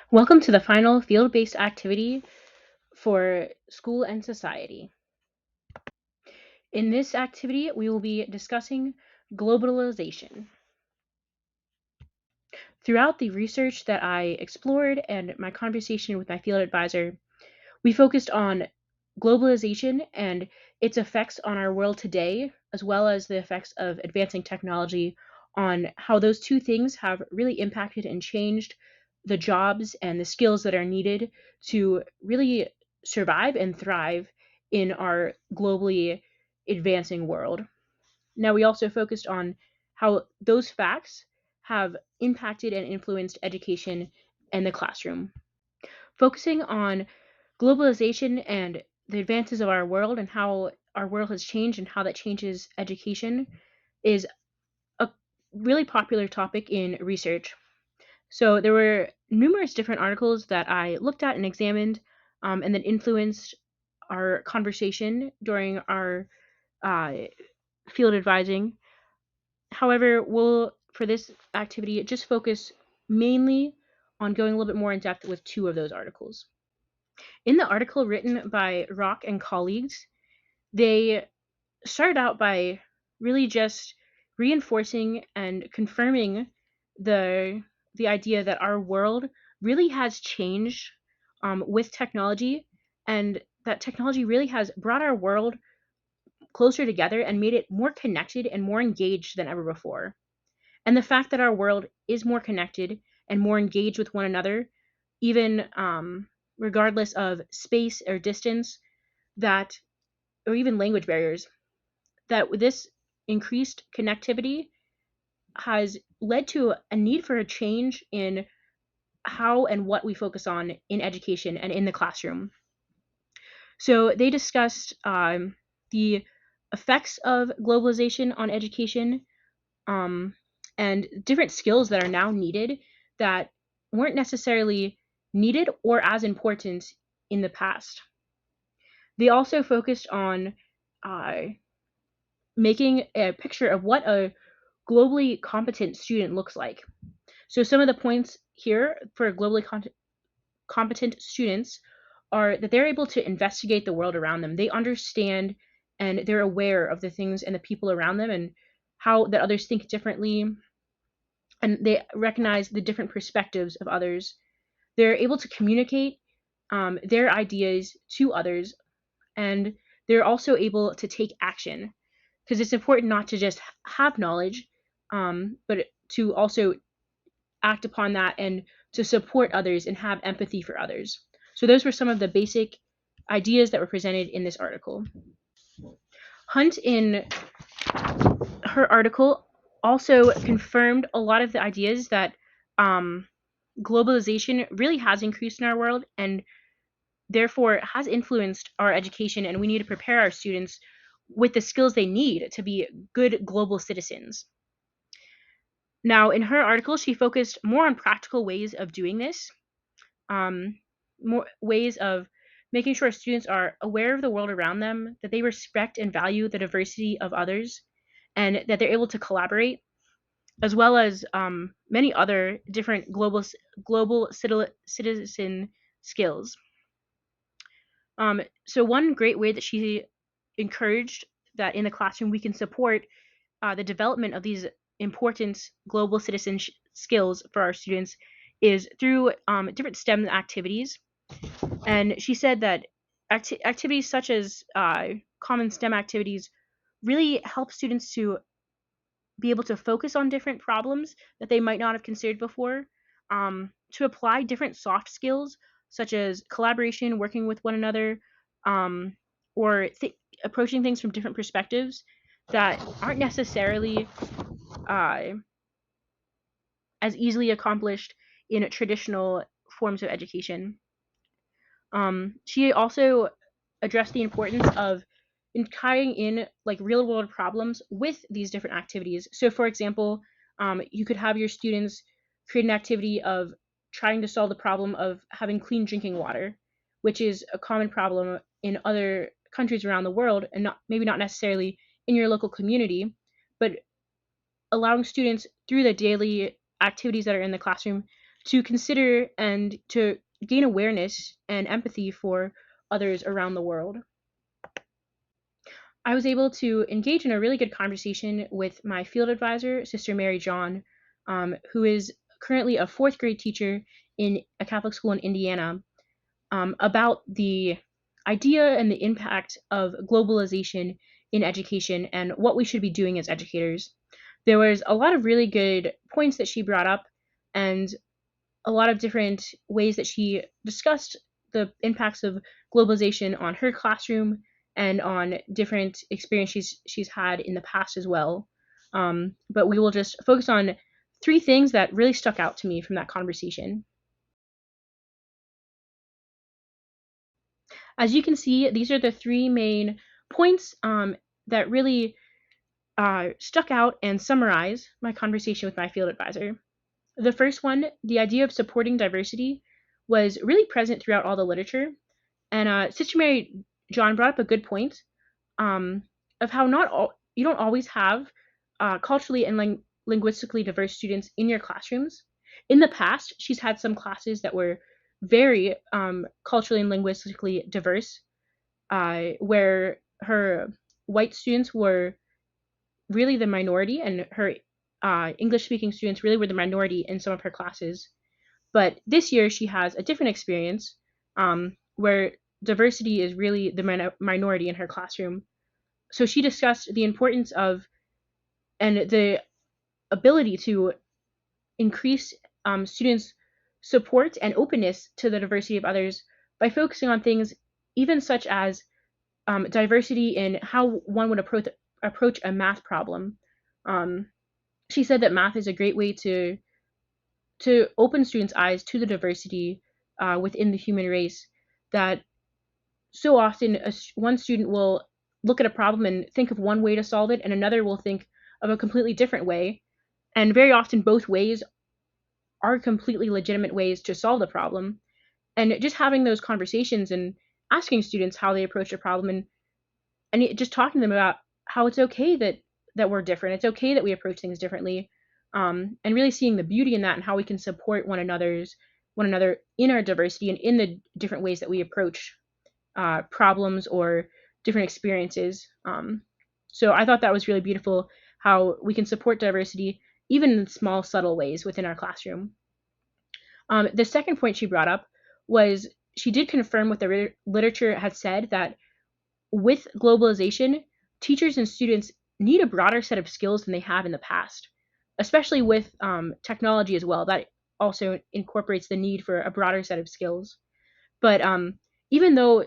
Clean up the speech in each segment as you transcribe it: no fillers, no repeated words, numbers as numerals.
Welcome to the final field-based activity for school and society. In this activity, we will be discussing globalization. Throughout the research that I explored and my conversation with my field advisor, we focused on globalization and its effects on our world today, as well as the effects of advancing technology on how those two things have really impacted and changed the jobs and the skills that are needed to really survive and thrive in our globally advancing world. Now, we also focused on how those facts have impacted and influenced education and the classroom. Focusing on globalization and the advances of our world and how our world has changed and how that changes education is a really popular topic in research. So there were numerous different articles that I looked at and examined, and that influenced our conversation during our uh, field advising. However, we'll for this activity just focus mainly on going a little bit more in depth with two of those articles. In the article written by Rock and colleagues, they started out by really just reinforcing and confirming the the idea that our world really has changed with technology, and that technology really has brought our world closer together and made it more connected and more engaged than ever before. And the fact that our world is more connected and more engaged with one another, even regardless of space or distance, that or even language barriers, that this increased connectivity has led to a need for a change in how and what we focus on in education and in the classroom. So they discussed the effects of globalization on education, um, and different skills that are now needed that weren't necessarily needed or as important in the past. They also focused on uh, making a picture of what a globally competent student looks like. So some of the points here for competent students are that they're able to investigate the world around them. They understand and they're aware of the things and the people around them and how that others think differently, and they recognize the different perspectives of others. They're able to communicate their ideas to others, and they're also able to take action, because it's important not to just have knowledge, but to also act upon that and to support others and have empathy for others. So those were some of the basic ideas that were presented in this article. Hunt, in her article, also confirmed a lot of the ideas that um, globalization really has increased in our world and therefore has influenced our education, and we need to prepare our students with the skills they need to be good global citizens. Now, in her article, she focused more on practical ways of doing this, um, more ways of making sure students are aware of the world around them, that they respect and value the diversity of others, and that they're able to collaborate, as well as many other different global citizen skills. So one great way that she encouraged that in the classroom we can support the development of these important global citizen skills for our students is through different STEM activities. And she said that activities such as common STEM activities really help students to be able to focus on different problems that they might not have considered before, to apply different soft skills such as collaboration, working with one another, um, or approaching things from different perspectives that aren't necessarily uh, as easily accomplished in traditional forms of education. She also addressed the importance of tying in like real world problems with these different activities. So, for example, you could have your students create an activity of trying to solve the problem of having clean drinking water, which is a common problem in other countries around the world, and not maybe not necessarily in your local community, but allowing students through the daily activities that are in the classroom to consider and to gain awareness and empathy for others around the world. I was able to engage in a really good conversation with my field advisor, Sister Mary John, who is currently a fourth grade teacher in a Catholic school in Indiana, about the idea and the impact of globalization in education and what we should be doing as educators. There was a lot of really good points that she brought up, and a lot of different ways that she discussed the impacts of globalization on her classroom and on different experiences she's had in the past as well. But we will just focus on three things that really stuck out to me from that conversation. As you can see, these are the three main points that really stuck out and summarize my conversation with my field advisor. The first one, the idea of supporting diversity, was really present throughout all the literature. And Sister Mary John brought up a good point, of how not all you don't always have culturally and linguistically diverse students in your classrooms. In the past, she's had some classes that were very culturally and linguistically diverse, where her white students were really the minority, and her English speaking students really were the minority in some of her classes. But this year, she has a different experience, where diversity is really the minority in her classroom. So she discussed the importance of and the ability to increase students' support and openness to the diversity of others by focusing on things even such as diversity in how one would approach a math problem. Um, she said that math is a great way to open students' eyes to the diversity within the human race. That so often one student will look at a problem and think of one way to solve it, and another will think of a completely different way. And very often, both ways are completely legitimate ways to solve the problem. And just having those conversations and asking students how they approach a problem, and just talking to them about how it's okay that we're different. It's okay that we approach things differently, and really seeing the beauty in that and how we can support one another in our diversity and in the different ways that we approach problems or different experiences. So I thought that was really beautiful how we can support diversity even in small, subtle ways within our classroom. The second point she brought up was she did confirm what the literature had said, that with globalization, teachers and students need a broader set of skills than they have in the past, especially with technology as well. That also incorporates the need for a broader set of skills. But even though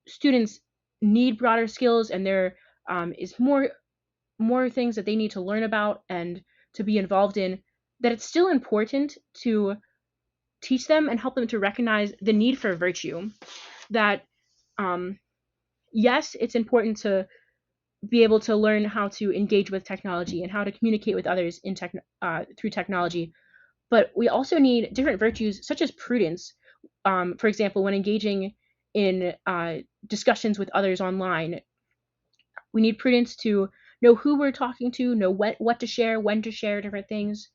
students need broader skills and there is more things that they need to learn about and to be involved in, that it's still important to teach them and help them to recognize the need for virtue. That yes, it's important to be able to learn how to engage with technology and how to communicate with others through technology, but we also need different virtues such as prudence. For example, when engaging in discussions with others online, we need prudence to know who we're talking to, know what to share, when to share different things.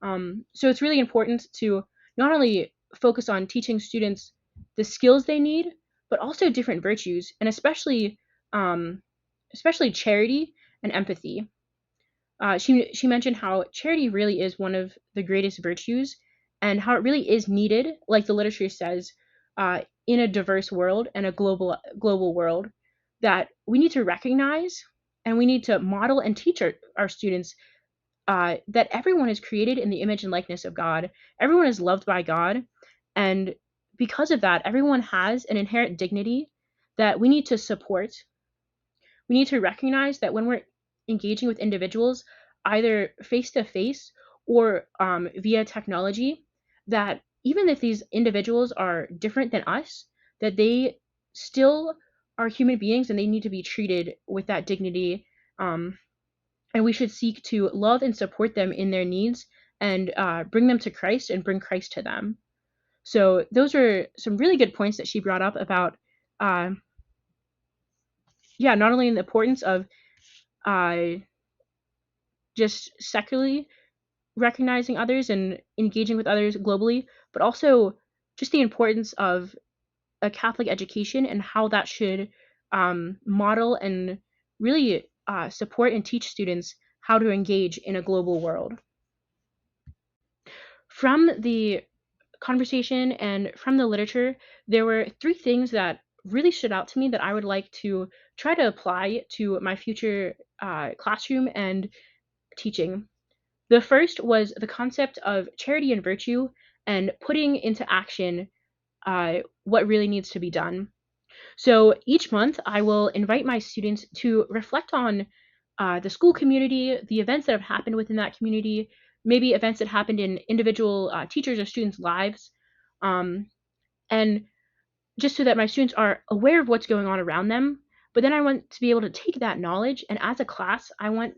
So it's really important to not only focus on teaching students the skills they need, but also different virtues, and especially charity and empathy. She mentioned how charity really is one of the greatest virtues, and how it really is needed, like the literature says, in a diverse world and a global world. That we need to recognize and we need to model and teach our students that everyone is created in the image and likeness of God. Everyone is loved by God, and because of that, everyone has an inherent dignity that we need to support. We need to recognize that when we're engaging with individuals, either face to face or via technology, that even if these individuals are different than us, that they still are human beings and they need to be treated with that dignity. And we should seek to love and support them in their needs and bring them to Christ and bring Christ to them. So those are some really good points that she brought up about, uh, yeah, not only the importance of uh, just secularly recognizing others and engaging with others globally, but also just the importance of a Catholic education and how that should model and really support and teach students how to engage in a global world. From the conversation and from the literature, there were three things that really stood out to me that I would like to try to apply to my future classroom and teaching. The first was the concept of charity and virtue and putting into action what really needs to be done. So each month, I will invite my students to reflect on the school community, the events that have happened within that community, maybe events that happened in individual teachers or students' lives, um, and just so that my students are aware of what's going on around them. But then I want to be able to take that knowledge, and as a class, I want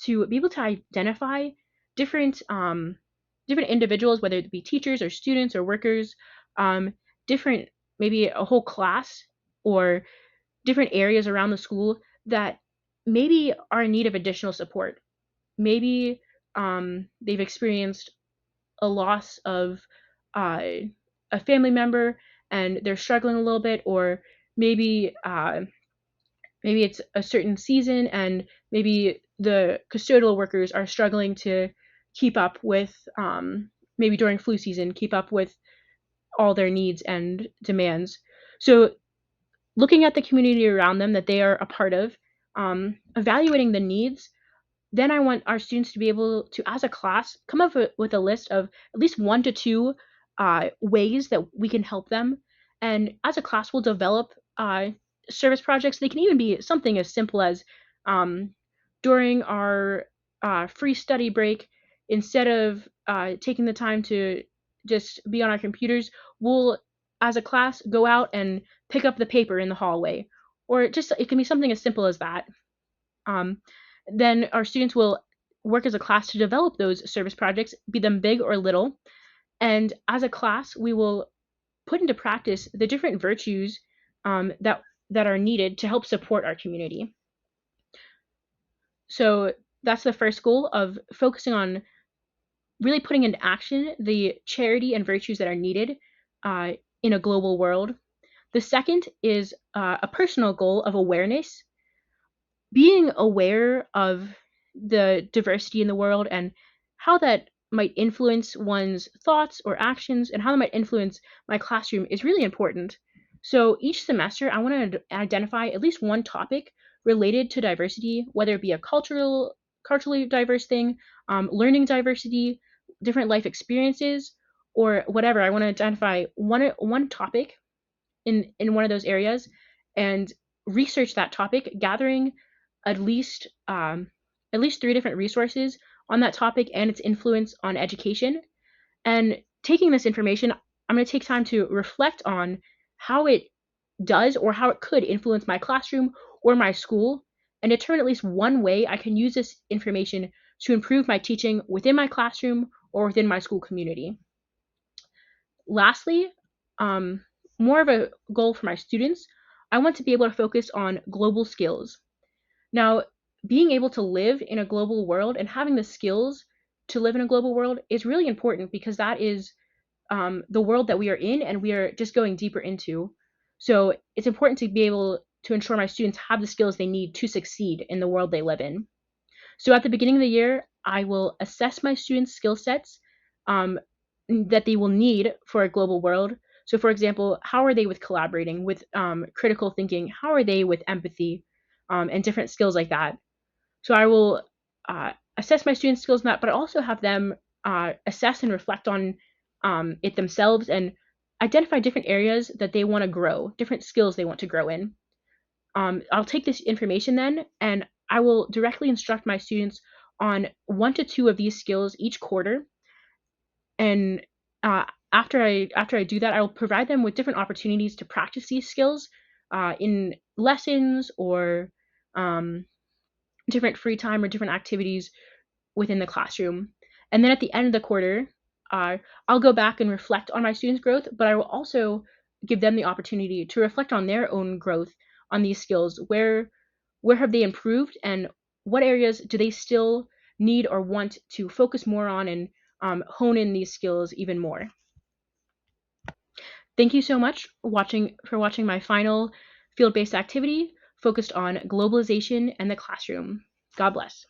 to be able to identify different different individuals, whether it be teachers or students or workers, different maybe a whole class or different areas around the school that maybe are in need of additional support. Maybe they've experienced a loss of uh, a family member and they're struggling a little bit, or maybe maybe it's a certain season and maybe the custodial workers are struggling to keep up with maybe during flu season, keep up with all their needs and demands. So looking at the community around them that they are a part of, evaluating the needs, then I want our students to be able to, as a class, come up with a list of at least 1 to 2 ways that we can help them. And as a class, we'll develop service projects. They can even be something as simple as um, during our free study break, instead of taking the time to just be on our computers, we'll, as a class, go out and pick up the paper in the hallway. Or just, it can be something as simple as that. Um, then our students will work as a class to develop those service projects, be them big or little. And as a class, we will put into practice the different virtues that are needed to help support our community. So that's the first goal of focusing on really putting into action the charity and virtues that are needed uh, in a global world. The second is a personal goal of awareness, being aware of the diversity in the world and how that might influence one's thoughts or actions and how that might influence my classroom is really important. So each semester, I want to identify at least one topic related to diversity, whether it be a culturally diverse thing, learning diversity, different life experiences, or whatever. I want to identify one topic in one of those areas and research that topic, gathering at least um, at least 3 different resources on that topic and its influence on education. And taking this information, I'm going to take time to reflect on how it does or how it could influence my classroom or my school, and determine at least one way I can use this information to improve my teaching within my classroom or within my school community. Lastly, um, more of a goal for my students, I want to be able to focus on global skills. Now, being able to live in a global world and having the skills to live in a global world is really important because that is the world that we are in and we are just going deeper into. So it's important to be able to ensure my students have the skills they need to succeed in the world they live in. So at the beginning of the year, I will assess my students' skill sets um, that they will need for a global world. So, for example, how are they with collaborating, with critical thinking? How are they with empathy, and different skills like that? So, I will assess my students' skills in that, but I also have them assess and reflect on it themselves and identify different areas that they want to grow, different skills they want to grow in. I'll take this information then and I will directly instruct my students on 1 to 2 of these skills each quarter. And after I do that, I will provide them with different opportunities to practice these skills in lessons or um, different free time or different activities within the classroom. And then at the end of the quarter, uh, I'll go back and reflect on my students' growth, but I will also give them the opportunity to reflect on their own growth on these skills. Where have they improved, and what areas do they still need or want to focus more on and hone in these skills even more. Thank you so much for watching my final field-based activity focused on globalization and the classroom. God bless.